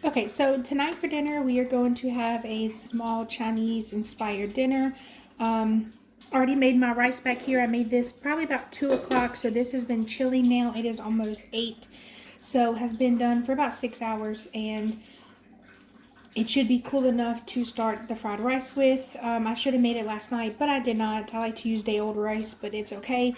Okay, so tonight for dinner we are going to have a small Chinese inspired dinner. Already made my rice back here. I made this probably about 2 o'clock, so this has been chilling now. It is almost 8, so has been done for about 6 hours, and it should be cool enough to start the fried rice with. I should have made it last night, but I did not. I like to use day-old rice, but it's okay.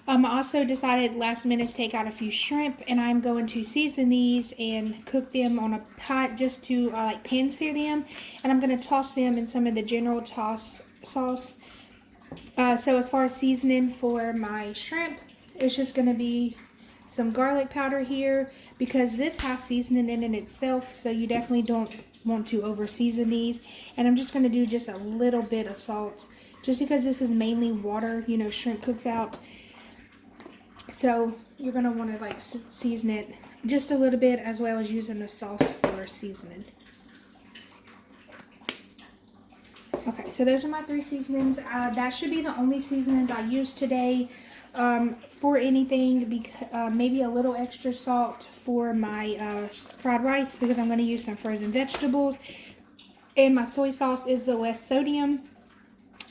I also decided last minute to take out a few shrimp, and I'm going to season these and cook them on a pot just to like pan sear them. And I'm going to toss them in some of the General Toss sauce. So as far as seasoning for my shrimp, it's just going to be some garlic powder here because this has seasoning in it itself, so you definitely don't want to over season these. And I'm just going to do just a little bit of salt just because this is mainly water, you know, shrimp cooks out. So you're going to want to like season it just a little bit, as well as using the sauce for seasoning. Okay, so those are my 3 seasonings. That should be the only seasonings I use today. For anything, maybe a little extra salt for my fried rice because I'm going to use some frozen vegetables. And my soy sauce is the less sodium,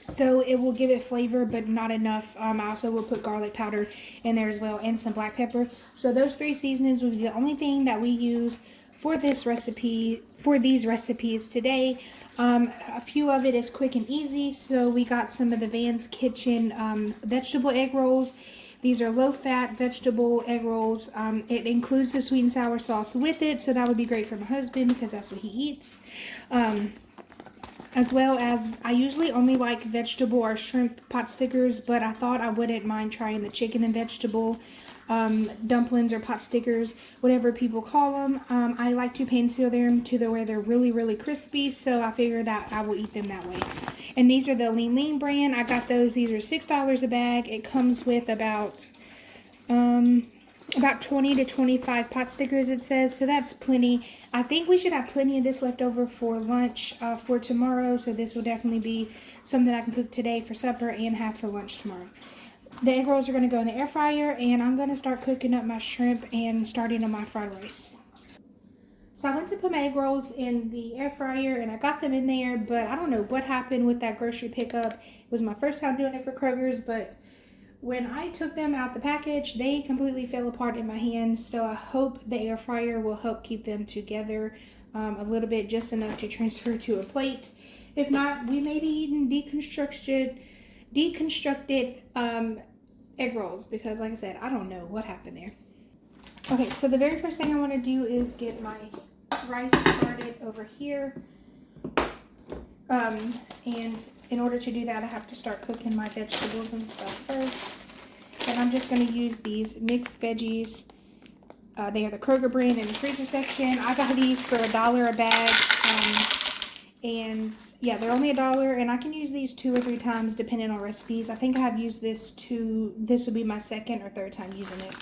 so it will give it flavor, but not enough. I also will put garlic powder in there as well, and some black pepper. So those 3 seasonings will be the only thing that we use for this recipe, for these recipes today. A few of it is quick and easy. So we got some of the Van's Kitchen vegetable egg rolls. These are low-fat vegetable egg rolls. It includes the sweet and sour sauce with it, so that would be great for my husband because that's what he eats. As well as, I usually only like vegetable or shrimp pot stickers, but I thought I wouldn't mind trying the chicken and vegetable dumplings or pot stickers, whatever people call them. I like to pan sear them to where they're really, really crispy, so I figure that I will eat them that way. And these are the Lean Lean brand. I got those. These are $6 a bag. It comes with about 20 to 25 pot stickers, it says, so that's plenty. I think we should have plenty of this left over for lunch for tomorrow, so this will definitely be something I can cook today for supper and have for lunch tomorrow. The egg rolls are going to go in the air fryer, and I'm going to start cooking up my shrimp and starting on my fried rice. So I went to put my egg rolls in the air fryer, and I got them in there, but I don't know what happened with that grocery pickup. It was my first time doing it for Kroger's, but when I took them out the package, they completely fell apart in my hands. So I hope the air fryer will help keep them together a little bit, just enough to transfer to a plate. If not, we may be eating deconstructed egg rolls because, like I said, I don't know what happened there. Okay, so the very first thing I want to do is get my rice started over here. And in order to do that, I have to start cooking my vegetables and stuff first. And I'm just going to use these mixed veggies. They are the Kroger brand in the freezer section. I got these for $1 a bag. And yeah, they're only $1, and I can use these 2 or 3 times depending on recipes. I think I have used this will be my 2nd or 3rd time using it.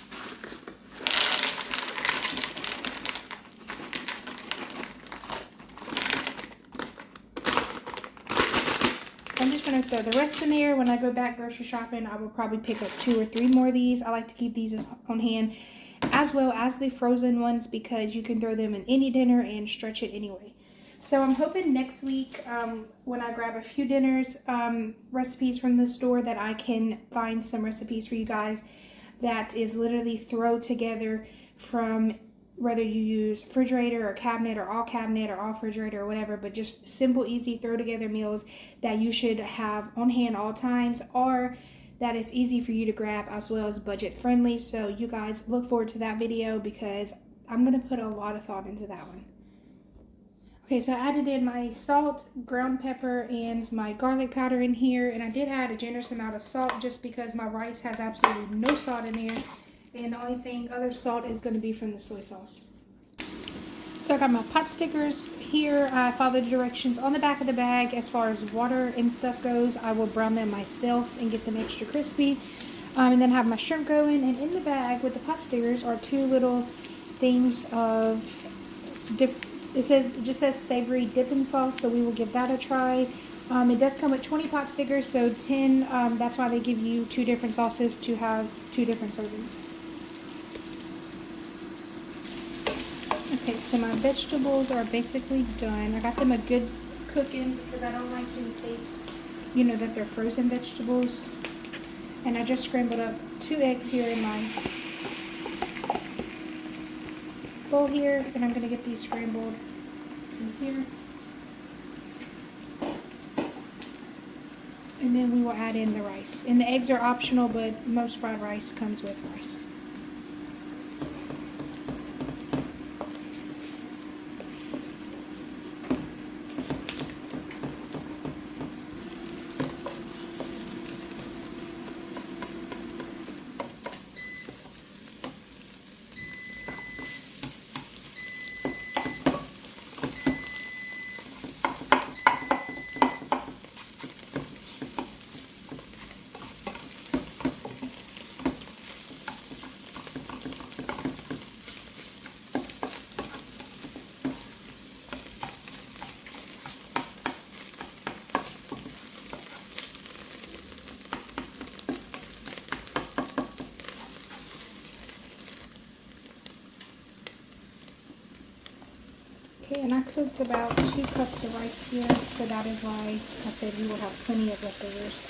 I'm just going to throw the rest in there. When I go back grocery shopping, I will probably pick up 2 or 3 more of these. I like to keep these on hand, as well as the frozen ones, because you can throw them in any dinner and stretch it anyway. So I'm hoping next week, when I grab a few dinners, recipes from the store, that I can find some recipes for you guys that is literally throw together from whether you use refrigerator or cabinet or all refrigerator or whatever, but just simple, easy, throw together meals that you should have on hand all times, or that is easy for you to grab, as well as budget friendly. So you guys look forward to that video because I'm going to put a lot of thought into that one. Okay, so I added in my salt, ground pepper, and my garlic powder in here, and I did add a generous amount of salt just because my rice has absolutely no salt in there. And the only other salt is going to be from the soy sauce. So I got my pot stickers here. I followed the directions on the back of the bag. As far as water and stuff goes, I will brown them myself and get them extra crispy. And then have my shrimp going. And in the bag with the pot stickers are 2 little things of it just says savory dipping sauce, so we will give that a try. It does come with 20 pot stickers, so 10. That's why they give you 2 different sauces to have 2 different servings. Okay, So my vegetables are basically done. I got them a good cooking because I don't like to taste, you know, that they're frozen vegetables. And I just scrambled up 2 eggs here in my bowl here, and I'm going to get these scrambled in here. And then we will add in the rice. And the eggs are optional, but most fried rice comes with rice. Okay, and I cooked about 2 cups of rice here, so that is why I said we will have plenty of leftovers.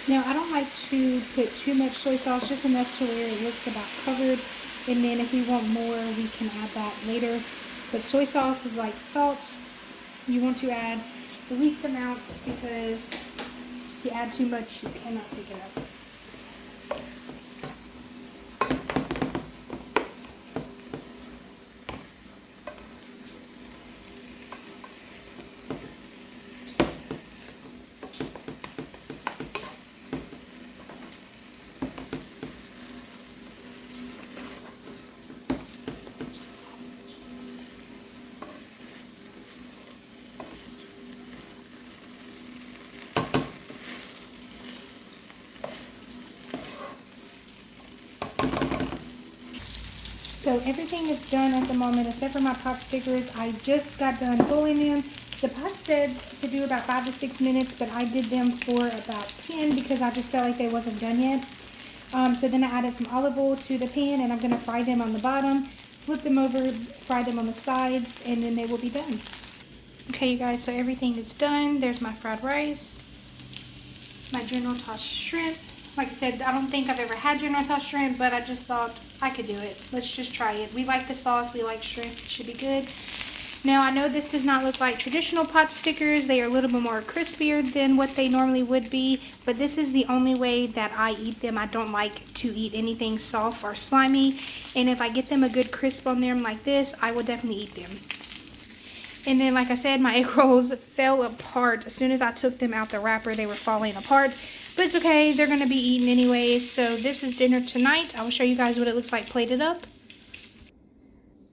Now, I don't like to put too much soy sauce, just enough to where it looks about covered. And then if we want more, we can add that later. But soy sauce is like salt. You want to add the least amount because if you add too much, you cannot take it out. So everything is done at the moment except for my pot stickers. I just got done pulling them. The pot said to do about 5 to 6 minutes, but I did them for about 10 because I just felt like they wasn't done yet. So then I added some olive oil to the pan, and I'm going to fry them on the bottom, flip them over, fry them on the sides, and then they will be done. Okay, you guys, so everything is done. There's my fried rice, my General Tso's shrimp. Like I said, I don't think I've ever had General Tso's shrimp, but I just thought I could do it. Let's just try it. We like the sauce. We like shrimp. It should be good. Now, I know this does not look like traditional pot stickers. They are a little bit more crispier than what they normally would be, but this is the only way that I eat them. I don't like to eat anything soft or slimy, and if I get them a good crisp on them like this, I will definitely eat them. And then, like I said, my egg rolls fell apart. As soon as I took them out the wrapper, they were falling apart. But it's okay. They're going to be eaten anyway. So this is dinner tonight. I will show you guys what it looks like plated up.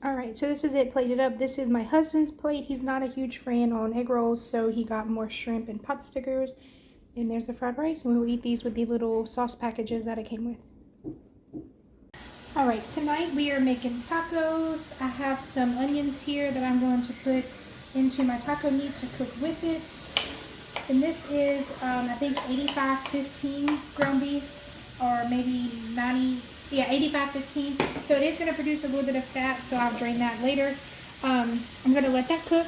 Alright, so this is it plated up. This is my husband's plate. He's not a huge fan on egg rolls, so he got more shrimp and pot stickers. And there's the fried rice. And we'll eat these with the little sauce packages that it came with. Alright, tonight we are making tacos. I have some onions here that I'm going to put into my taco meat to cook with it. And this is, I think, 85-15 ground beef, or maybe 90, yeah, 85-15. So it is going to produce a little bit of fat, so I'll drain that later. I'm going to let that cook.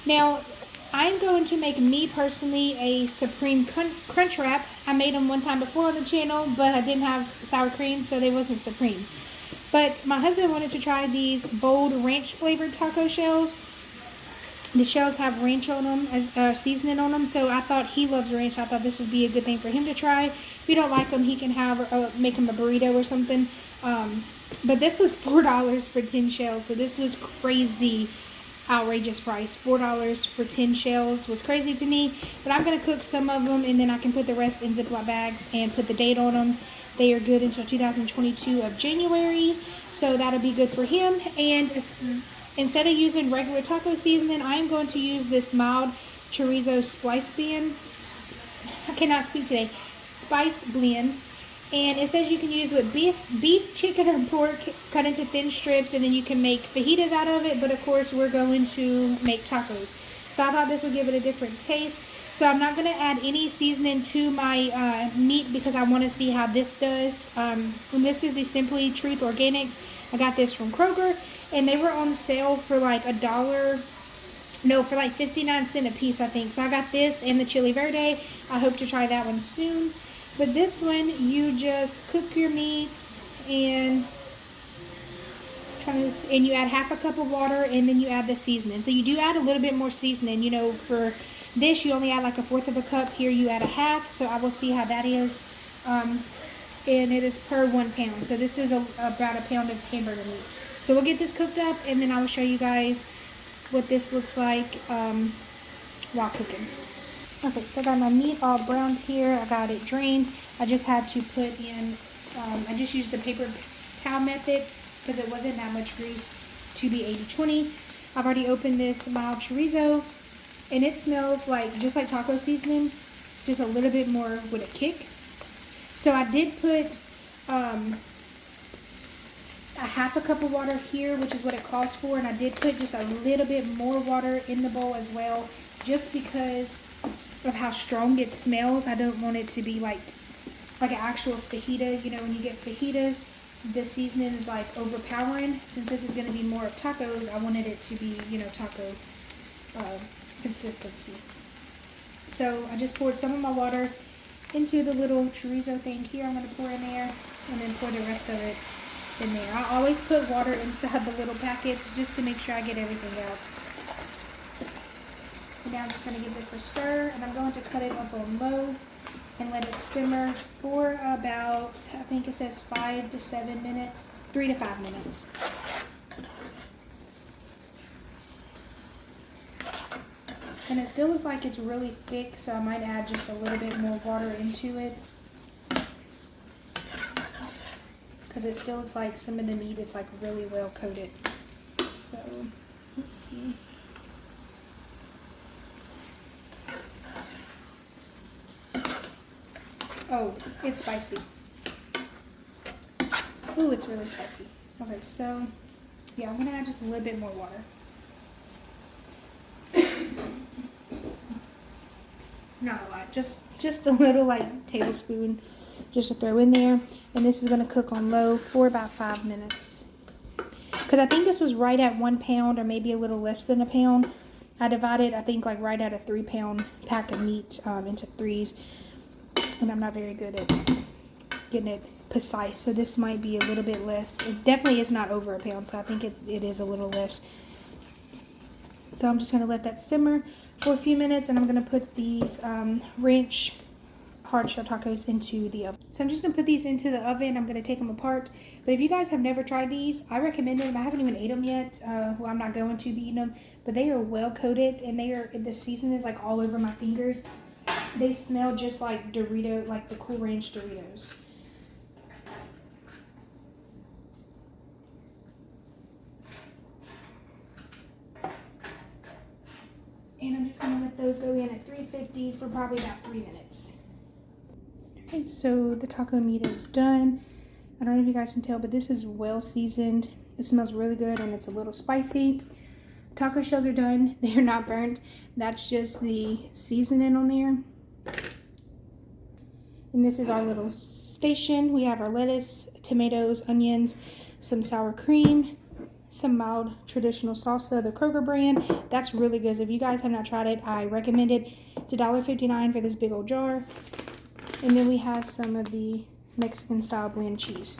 Now, I'm going to make, me personally, a supreme crunch wrap. I made them one time before on the channel, but I didn't have sour cream, so they wasn't supreme. But my husband wanted to try these bold ranch flavored taco shells. The shells have ranch on them, seasoning on them, so I thought he loves ranch. I thought this would be a good thing for him to try. If you don't like them, he can have make him a burrito or something. But this was $4 for 10 shells, so this was crazy. outrageous price. $4 for 10 shells was crazy to me. But I'm going to cook some of them, and then I can put the rest in Ziploc bags and put the date on them. They are good until 2022 of January, so that'll be good for him. And instead of using regular taco seasoning, I am going to use this mild chorizo spice blend. I cannot speak today. Spice blend. And it says you can use with beef, chicken, or pork cut into thin strips, and then you can make fajitas out of it. But of course, we're going to make tacos. So I thought this would give it a different taste. So I'm not going to add any seasoning to my meat because I want to see how this does. And this is the Simply Truth Organics. I got this from Kroger, and they were on sale for like for like 59 cents a piece, I think. So I got this and the Chili Verde. I hope to try that one soon. But this one, you just cook your meats and you add half a cup of water, and then you add the seasoning. So you do add a little bit more seasoning. You know, for this, you only add like 1/4 of a cup. Here, you add a half. So I will see how that is. And it is per 1 pound. So this is about a pound of hamburger meat. So we'll get this cooked up, and then I will show you guys what this looks like while cooking. Okay, so I got my meat all browned here. I got it drained. I just had to put in, I just used the paper towel method because it wasn't that much grease to be 80/20. I've already opened this mild chorizo, and it smells like just like taco seasoning, just a little bit more with a kick. So I did put a half a cup of water here, which is what it calls for, and I did put just a little bit more water in the bowl as well, just because of how strong it smells. I don't want it to be like an actual fajita. You know, when you get fajitas, the seasoning is like overpowering. Since this is going to be more of tacos, I wanted it to be, you know, taco consistency. So I just poured some of my water into the little chorizo thing here. I'm going to pour in there, and then pour the rest of it in there. I always put water inside the little packets just to make sure I get everything out. Now I'm just going to give this a stir, and I'm going to cut it up on low and let it simmer for about, I think it says 5 to 7 minutes, 3 to 5 minutes. And it still looks like it's really thick, so I might add just a little bit more water into it, because it still looks like some of the meat is like really well coated. So let's see. Oh, it's spicy. Ooh, it's really spicy. Okay, so yeah, I'm gonna add just a little bit more water. Not a lot, just a little, like tablespoon, just to throw in there. And this is gonna cook on low for about 5 minutes. Because I think this was right at 1 pound, or maybe a little less than a pound. I divided, I think, like right at a 3-pound pack of meat into 3s. And I'm not very good at getting it precise, so this might be a little bit less. It definitely is not over a pound, so I think it is a little less. So I'm just going to let that simmer for a few minutes, and I'm going to put these ranch hard shell tacos into the oven. So I'm just going to put these into the oven. I'm going to take them apart. But if you guys have never tried these, I recommend them. I haven't even ate them yet. Well, I'm not going to be eating them, but they are well coated, and the seasoning is like all over my fingers. They smell just like Dorito, like the Cool Ranch Doritos. And I'm just going to let those go in at 350 for probably about 3 minutes. Alright, so the taco meat is done. I don't know if you guys can tell, but this is well seasoned. It smells really good, and it's a little spicy. Taco shells are done. They are not burnt. That's just the seasoning on there. And this is our little station. We have our lettuce, tomatoes, onions, some sour cream, some mild traditional salsa, the Kroger brand. That's really good. So if you guys have not tried it, I recommend it. It's $1.59 for this big old jar. And then we have some of the Mexican style blend cheese.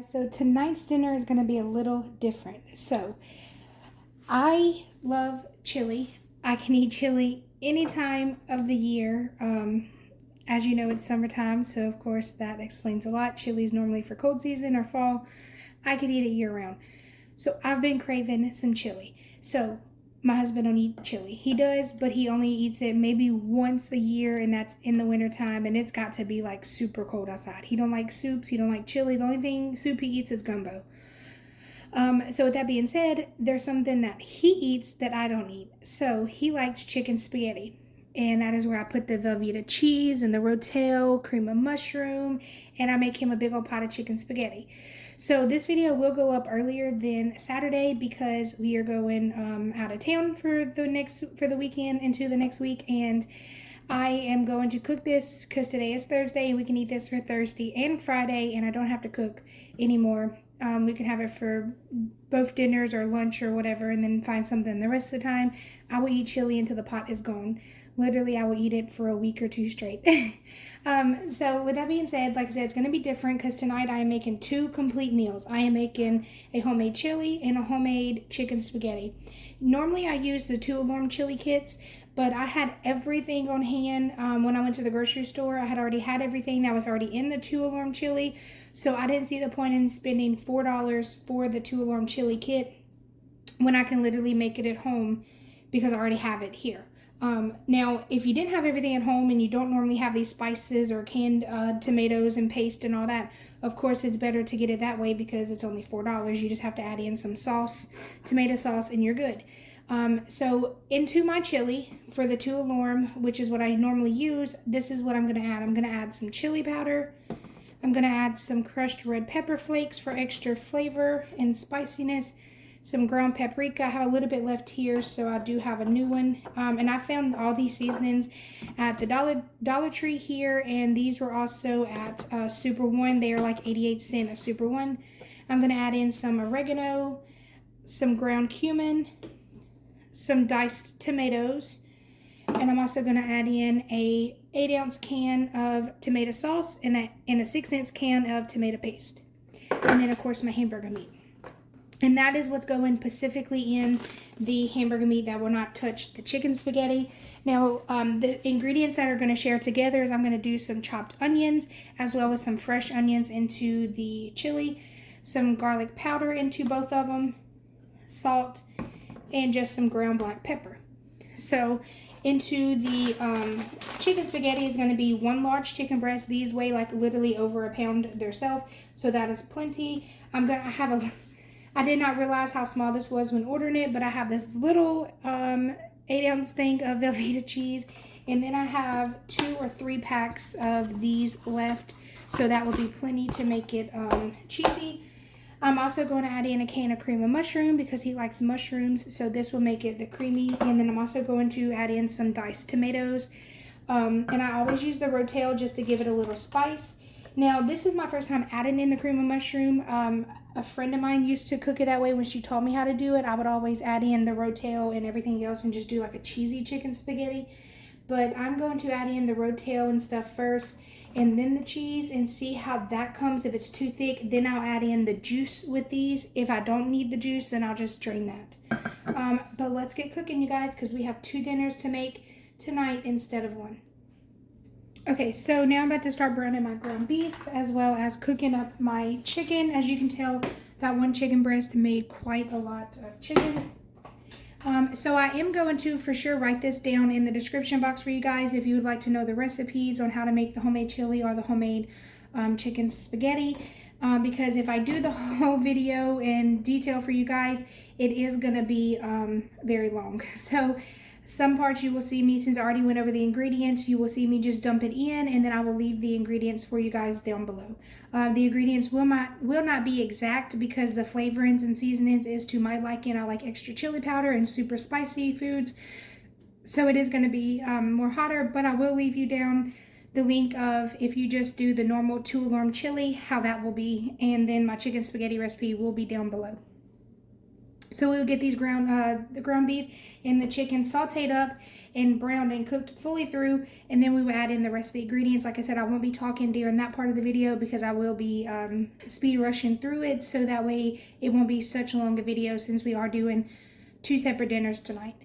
So tonight's dinner is going to be a little different. So I love chili. I can eat chili any time of the year. As you know, it's summertime, so of course that explains a lot. Chili is normally for cold season or fall. I could eat it year round. So I've been craving some chili. So my husband don't eat chili. He does, but he only eats it maybe once a year, and that's in the wintertime, and it's got to be like super cold outside. He don't like soups. He don't like chili. The only thing soup he eats is gumbo. So with that being said, there's something that he eats that I don't eat. So he likes chicken spaghetti. And that is where I put the Velveeta cheese and the rotel, cream of mushroom, and I make him a big old pot of chicken spaghetti. So this video will go up earlier than Saturday because we are going out of town for the weekend into the next week, and I am going to cook this because today is Thursday and we can eat this for Thursday and Friday, and I don't have to cook anymore. We can have it for both dinners or lunch or whatever, and then find something the rest of the time. I will eat chili until the pot is gone. Literally, I will eat it for a week or two straight. So with that being said, like I said, it's going to be different because tonight I am making two complete meals. I am making a homemade chili and a homemade chicken spaghetti. Normally, I use the 2 alarm chili kits, but I had everything on hand when I went to the grocery store. I had already had everything that was already in the 2 alarm chili, so I didn't see the point in spending $4 for the 2 alarm chili kit when I can literally make it at home because I already have it here. Now, if you didn't have everything at home and you don't normally have these spices or canned tomatoes and paste and all that, of course it's better to get it that way because it's only $4. You just have to add in some sauce, tomato sauce, and you're good. So into my chili for the 2 alarm, which is what I normally use, this is what I'm going to add. I'm going to add some chili powder. I'm going to add some crushed red pepper flakes for extra flavor and spiciness. Some ground paprika. I have a little bit left here, so I do have a new one. And I found all these seasonings at the Dollar Tree here, and these were also at Super One. They are like 88 cents a Super One. I'm going to add in some oregano, some ground cumin, some diced tomatoes, and I'm also going to add in a 8-ounce can of tomato sauce and a 6-ounce can of tomato paste. And then, of course, my hamburger meat. And that is what's going specifically in the hamburger meat that will not touch the chicken spaghetti. Now, the ingredients that are going to share together is I'm going to do some chopped onions as well as some fresh onions into the chili, some garlic powder into both of them, salt, and just some ground black pepper. So into the chicken spaghetti is going to be 1 large chicken breast. These weigh like literally over a pound themselves, so that is plenty. I did not realize how small this was when ordering it, but I have this little 8-ounce thing of Velveeta cheese, and then I have 2 or 3 packs of these left, so that will be plenty to make it cheesy. I'm also going to add in a can of cream of mushroom because he likes mushrooms, so this will make it the creamy, and then I'm also going to add in some diced tomatoes, and I always use the rotel just to give it a little spice. Now, this is my first time adding in the cream of mushroom. A friend of mine used to cook it that way when she taught me how to do it. I would always add in the rotel and everything else and just do like a cheesy chicken spaghetti. But I'm going to add in the rotel and stuff first and then the cheese and see how that comes. If it's too thick, then I'll add in the juice with these. If I don't need the juice, then I'll just drain that. But let's get cooking, you guys, because we have 2 dinners to make tonight instead of 1. Okay, so now I'm about to start browning my ground beef as well as cooking up my chicken. As you can tell, that 1 chicken breast made quite a lot of chicken. So I am going to for sure write this down in the description box for you guys if you would like to know the recipes on how to make the homemade chili or the homemade chicken spaghetti. Because if I do the whole video in detail for you guys, it is going to be very long. Some parts you will see me, since I already went over the ingredients, you will see me just dump it in, and then I will leave the ingredients for you guys down below. The ingredients will not be exact because the flavorings and seasonings is to my liking. I like extra chili powder and super spicy foods, so it is going to be more hotter, but I will leave you down the link of if you just do the normal 2 alarm chili, how that will be, and then my chicken spaghetti recipe will be down below. So we'll get these the ground beef and the chicken sauteed up and browned and cooked fully through, and then we will add in the rest of the ingredients. Like I said, I won't be talking during that part of the video because I will be speed rushing through it, so that way it won't be such a long video since we are doing 2 separate dinners tonight.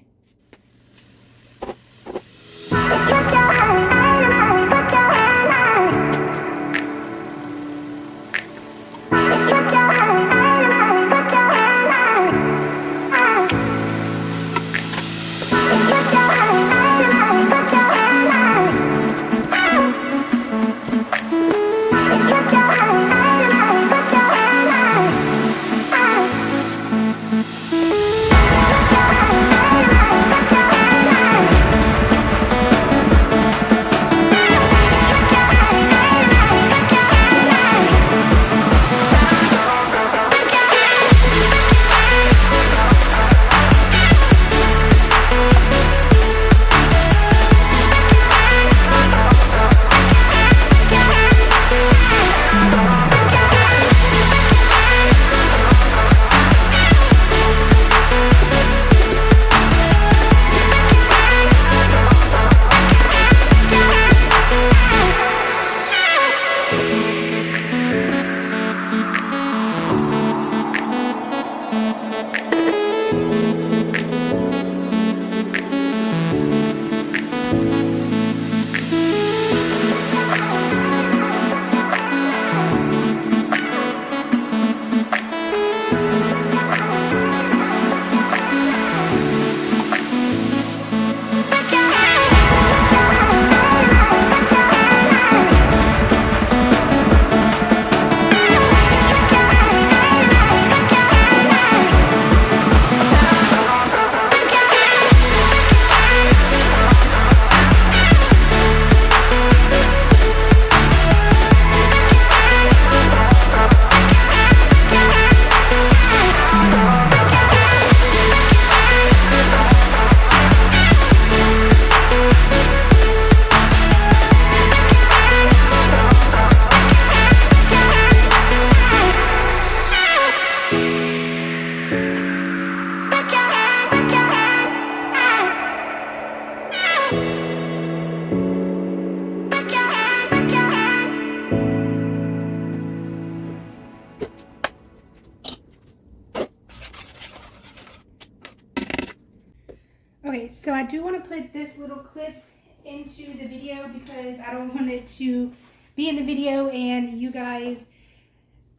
Okay, so I do want to put this little clip into the video because I don't want it to be in the video and you guys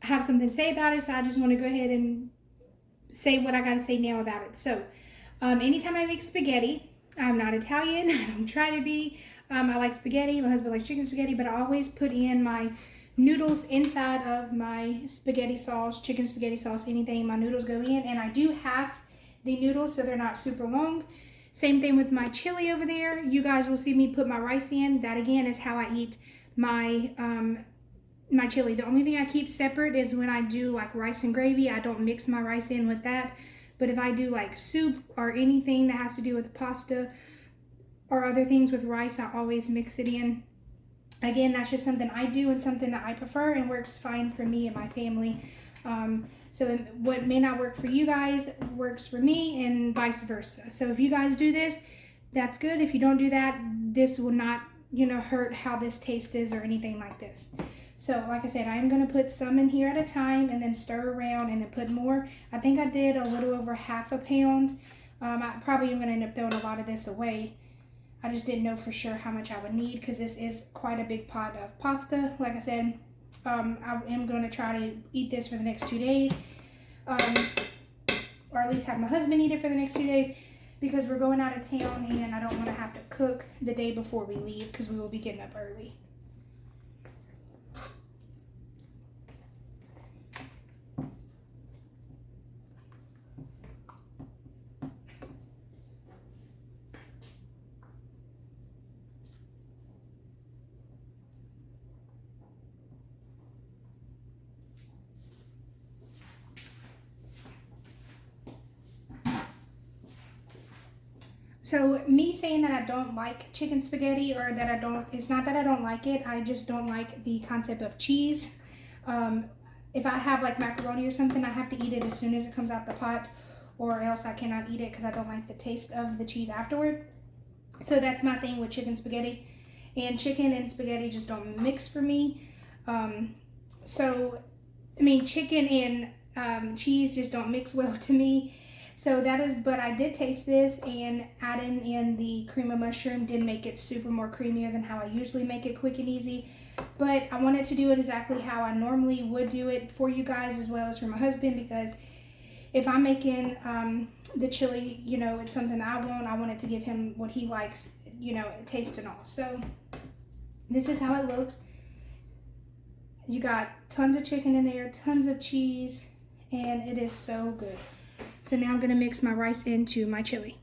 have something to say about it. So I just want to go ahead and say what I got to say now about it. So anytime I make spaghetti, I'm not Italian. I don't try to be. I like spaghetti. My husband likes chicken spaghetti, but I always put in my noodles inside of my spaghetti sauce, chicken spaghetti sauce, anything. My noodles go in, and I do half the noodles so they're not super long. Same thing with my chili over there. You guys will see me put my rice in. That again is how I eat my my chili. The only thing I keep separate is when I do like rice and gravy. I don't mix my rice in with that. But if I do like soup or anything that has to do with pasta or other things with rice, I always mix it in. Again, that's just something I do and something that I prefer and works fine for me and my family. So what may not work for you guys works for me and vice versa. So if you guys do this, that's good. If you don't do that, this will not, hurt how this taste is or anything like this. So like I said, I am going to put some in here at a time and then stir around and then put more. I think I did a little over half a pound. I probably am going to end up throwing a lot of this away. I just didn't know for sure how much I would need because this is quite a big pot of pasta. Like I said, I am going to try to eat this for the next 2 days, or at least have my husband eat it for the next 2 days because we're going out of town and I don't want to have to cook the day before we leave because we will be getting up early. So me saying that I don't like chicken spaghetti, or that I don't, it's not that I don't like it, I just don't like the concept of cheese. If I have like macaroni or something, I have to eat it as soon as it comes out the pot, or else I cannot eat it because I don't like the taste of the cheese afterward. So that's my thing with chicken spaghetti. And chicken and spaghetti just don't mix for me. So, I mean, chicken and cheese just don't mix well to me. So that is, but I did taste this, and adding in the cream of mushroom did make it super more creamier than how I usually make it, quick and easy. But I wanted to do it exactly how I normally would do it for you guys, as well as for my husband, because if I'm making the chili, you know, it's something I want it to give him what he likes, you know, taste and all. So this is how it looks. You got tons of chicken in there, tons of cheese, and it is so good. So now I'm going to mix my rice into my chili.